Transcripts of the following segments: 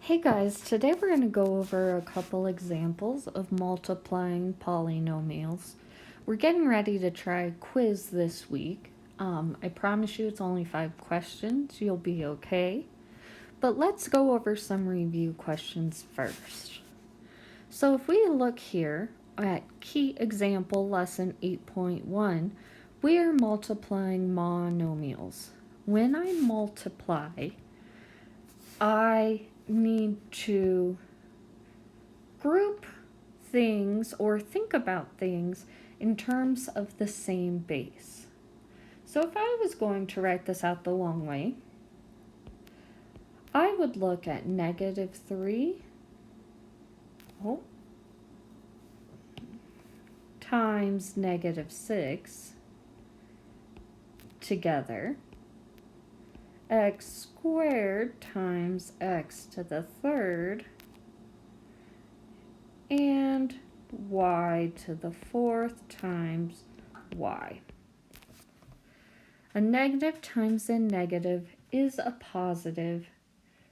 Hey guys, today we're going to go over a couple examples of multiplying polynomials. We're getting ready to try a quiz this week. I promise you it's only 5 questions. You'll be okay. But let's go over some review questions first. So if we look here at key example lesson 8.1, we are multiplying monomials. When I multiply, I need to group things or think about things in terms of the same base. So if I was going to write this out the long way, I would look at -3 times -6 together, x squared times x to the third, and y to the fourth times y. A negative times a negative is a positive,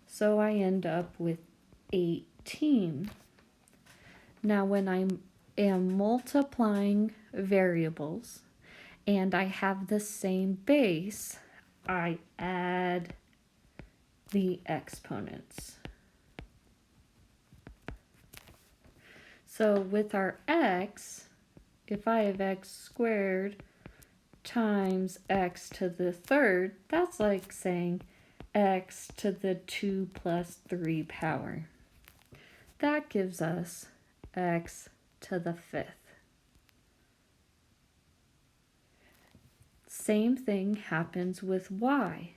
so I end up with 18. Now when I am multiplying variables and I have the same base, I add the exponents. So with our x, if I have x squared times x to the third, that's like saying x to the 2 plus 3 power. That gives us x to the 5th. Same thing happens with y.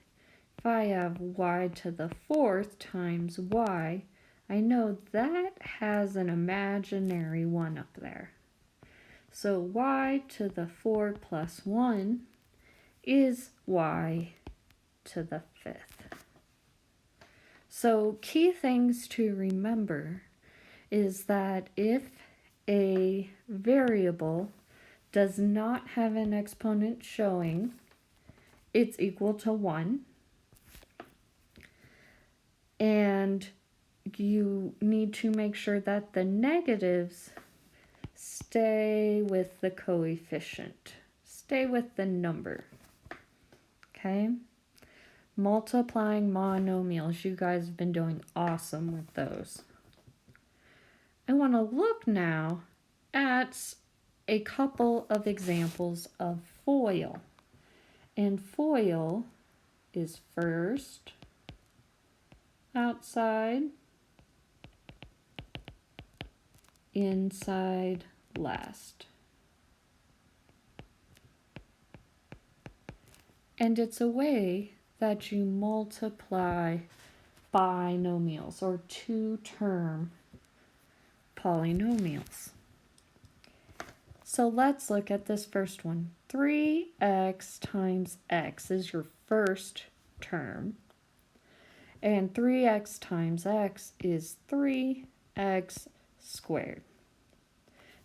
If I have y to the 4th times y, I know that has an imaginary 1 up there. So y to the 4 plus 1 is y to the 5th. So key things to remember is that if a variable does not have an exponent showing, it's equal to 1. And you need to make sure that the negatives stay with the coefficient. Stay with the number. Okay? Multiplying monomials. You guys have been doing awesome with those. I want to look now at a couple of examples of FOIL. And FOIL is first, outside, inside, last. And it's a way that you multiply binomials or two-term polynomials. So let's look at this first one. 3x times x is your first term. And 3x times x is 3x squared.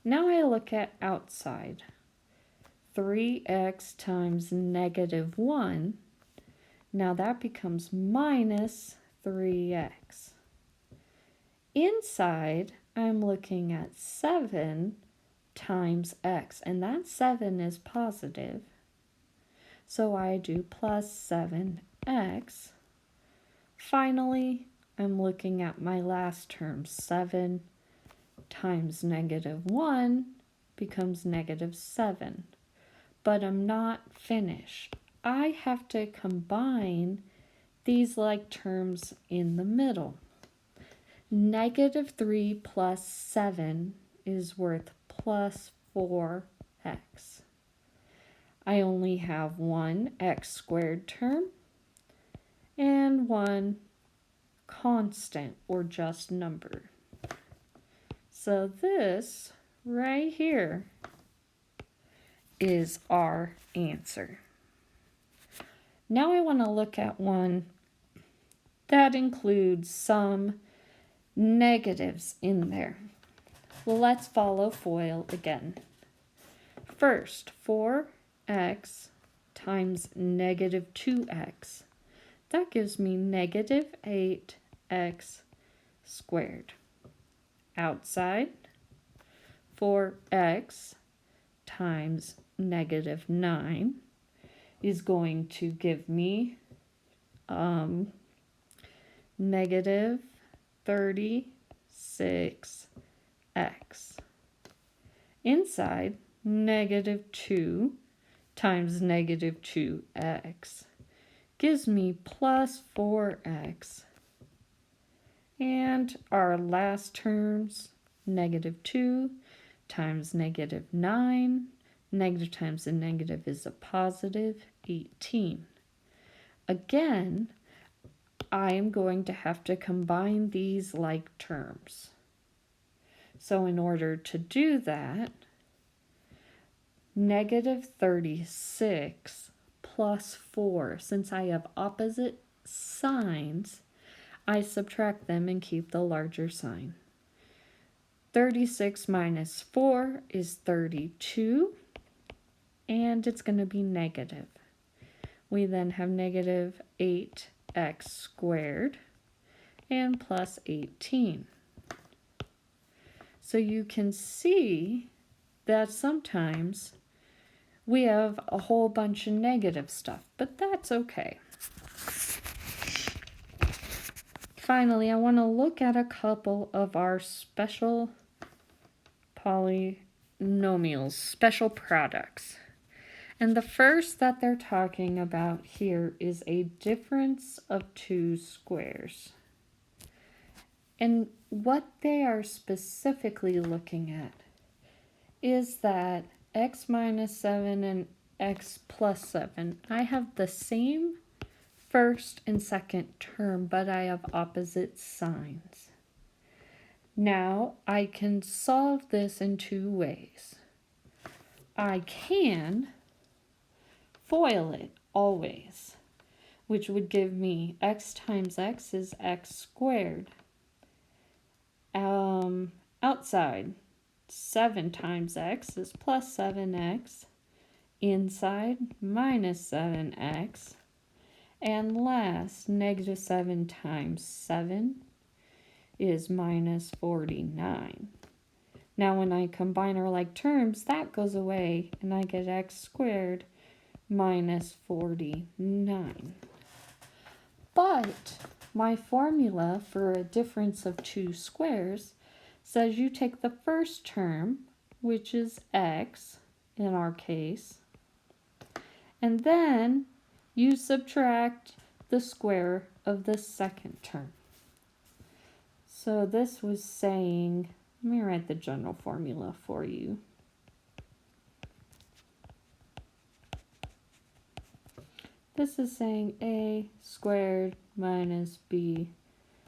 Now I look at outside. 3x times -1. Now that becomes minus 3x. Inside, I'm looking at 7 times x, and that 7 is positive. So I do plus 7x. Finally, I'm looking at my last term. 7 times -1 becomes -7. But I'm not finished. I have to combine these like terms in the middle. -3 plus 7 is worth plus 4x. I only have one x squared term and one constant or just number. So this right here is our answer. Now I want to look at one that includes some negatives in there. Well, let's follow FOIL again. First, 4x times -2x. That gives me -8x squared. Outside, 4x times negative 9 is going to give me negative 36x. Inside, negative 2 times negative 2x gives me plus 4x. And our last terms, negative 2 times negative 9. Negative times a negative is a positive 18. Again, I am going to have to combine these like terms. So in order to do that, negative 36 plus 4, since I have opposite signs, I subtract them and keep the larger sign. 36 minus 4 is 32, and it's going to be negative. We then have negative 8x squared and plus 18. So you can see that sometimes we have a whole bunch of negative stuff, but that's okay. Finally, I want to look at a couple of our special polynomials, special products. And the first that they're talking about here is a difference of two squares. And what they are specifically looking at is that x minus 7 and x plus 7, I have the same first and second term, but I have opposite signs. Now, I can solve this in two ways. I can FOIL it always, which would give me x times x is x squared. Outside, 7 times x is plus 7x. Inside, minus 7x. And last, negative 7 times 7 is minus 49. Now when I combine our like terms, that goes away, and I get x squared minus 49. But my formula for a difference of two squares says you take the first term, which is x in our case, and then you subtract the square of the second term. So this was saying, let me write the general formula for you. This is saying a squared minus b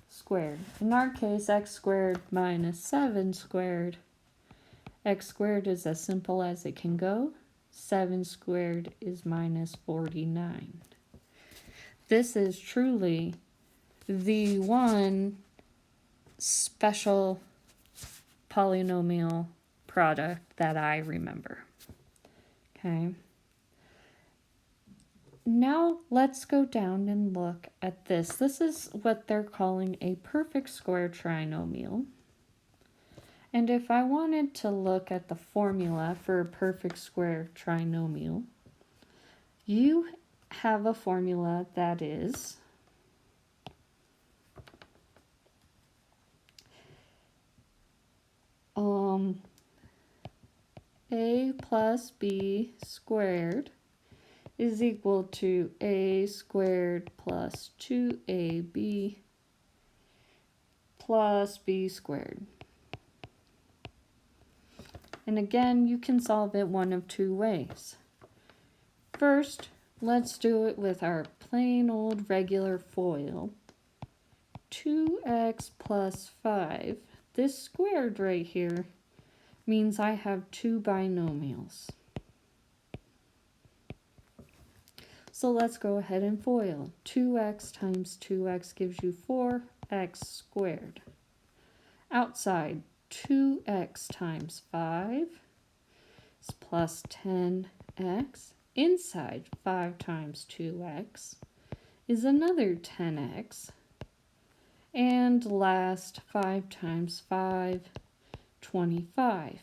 squared. In our case, x squared minus 7 squared. X squared is as simple as it can go. 7 squared is minus 49. This is truly the one special polynomial product that I remember. Okay. Now let's go down and look at this. This is what they're calling a perfect square trinomial. And if I wanted to look at the formula for a perfect square trinomial, you have a formula that is a plus b squared is equal to a squared plus 2ab plus b squared. And again, you can solve it one of two ways. First, let's do it with our plain old regular FOIL. 2x plus 5. This squared right here means I have two binomials. So let's go ahead and FOIL. 2x times 2x gives you 4x squared. Outside, 2x times 5 is plus 10x. Inside, 5 times 2x is another 10x. And last, 5 times 5, 25.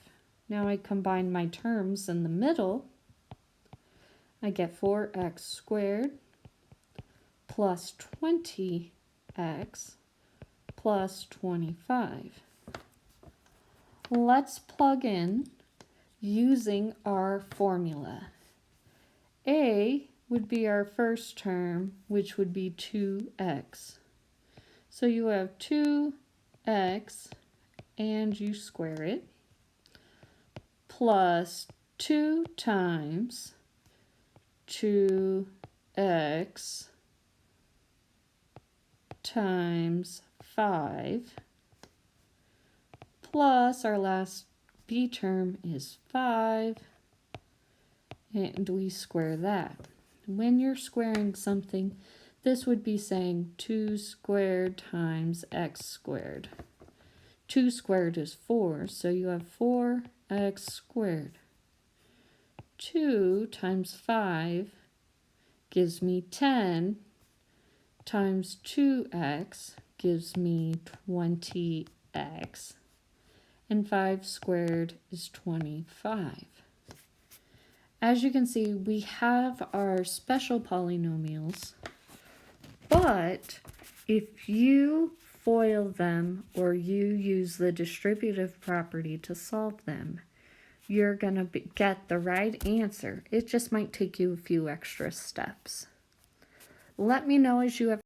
Now I combine my terms in the middle. I get 4x squared plus 20x plus 25. Let's plug in using our formula. A would be our first term, which would be 2x. So you have 2x and you square it, plus 2 times 2x times 5, plus our last b term is 5, and we square that. When you're squaring something, this would be saying 2 squared times x squared. 2 squared is 4, so you have 4x squared. 2 times 5 gives me 10, times 2x gives me 20x, and 5 squared is 25. As you can see, we have our special polynomials, but if you FOIL them or you use the distributive property to solve them, you're going to get the right answer. It just might take you a few extra steps. Let me know as you have